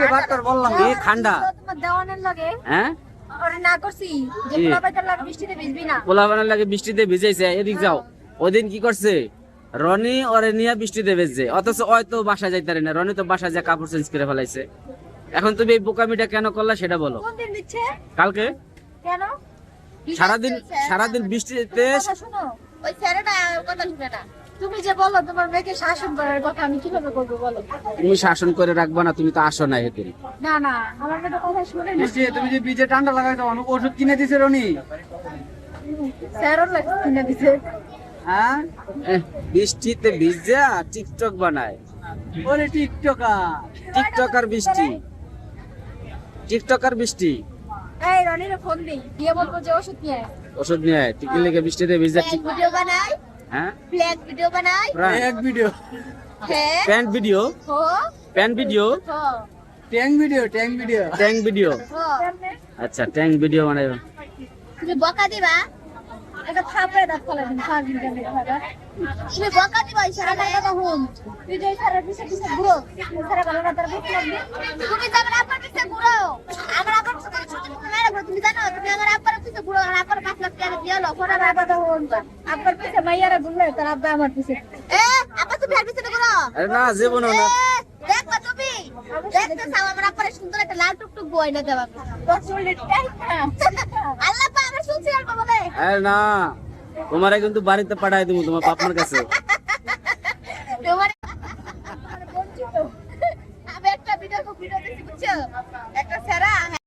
মুখে ভাত কর বললাম কি ঠান্ডা তোমার দেওয়ানের লাগে হ্যাঁ ওরে না করছি যে কি? পোলাপাইটার লাগে বৃষ্টিতে ভিজবি না পোলা বানার লাগে বৃষ্টিতে ভিজাইছে এদিক যাও ওদিন কি করছে রনি ওরে নিয়ে বৃষ্টিতে ভেজছে অথচ ওই তো বাসা যাইতারে না রনি তো বাসা যা কাপড় চেঞ্জ করে ফেলাইছে এখন তুমি এই বোকামিটা কেন করলা সেটা বলো কোন দিন দিচ্ছে কালকে কেন সারাদিন বৃষ্টিতে কথা শোনো ওই স্যারেটা কথা শুনে না তুমি যে বলো তোমার মেয়েকে শাসন করার কথা আমি কিভাবে করবো বলো তুমি শাসন করে রাখবা না তুমি তো আসো না এদিন না না আমার মেয়ে তো কথা শুনে না বৃষ্টি তুমি যে বীজে ঠান্ডা লাগাই দাও ওষুধ কিনে দিছে রনি স্যারও লাগে কিনে দিছে হ্যাঁ বৃষ্টিতে ভিজা টিকটক বানায় ওরে টিকটকার টিকটকার বৃষ্টি টিকটকার বৃষ্টি এই রনির ফোন দিই দিয়ে বলবো যে ওষুধ নিয়ে আয়। ওষুধ নিয়ে আয় টিকি লেগে বৃষ্টিতে ভিজা ভিডিও বানাই হ্যাঁ ফ্ল্যাগ ভিডিও বানাই এক ভিডিও হ্যাঁ প্যান্ট ভিডিও হো প্যান্ট ভিডিও হো ট্যাং ভিডিও ট্যাঙ্ক ভিডিও হো আচ্ছা ট্যাঙ্ক ভিডিও বানাই তুমি বকা দিবা একটা থাপড়ে দাঁত ফেলে দিন সারাদিন কেন এভাবে তুমি বকা দিবা ইশারা করে কথা হুন তুই যে ইশারা পিছে পিছে ঘুরো ইশারা ভালো না তার বুঝতে লাগবে তুমি যাবে আপনার পিছে ঘুরো আমার আব্বার পিছে ছোট ছোট মেরে ঘুরো তুমি জানো তুমি আমার আব্বার পিছে ঘুরো আর আব্বার 5 লাখ টাকা দিয়ে লো ফোনের আব্বা হুন আব্বার পিছে মাইয়ারা ঘুরলে তার আব্বা আমার পিছে আব্বা তুমি আর পিছে ঘুরো আরে না জীবনও না দেখো তুমি দেখতে চাও আমার আব্বার সুন্দর একটা লাল টুকটুক বই না দেবা আল্লাহ পা আমার শুনছি আর বলে আরে না তোমারে কিন্তু বাড়িতে পাঠাই দেবো তোমার বাপমার কাছে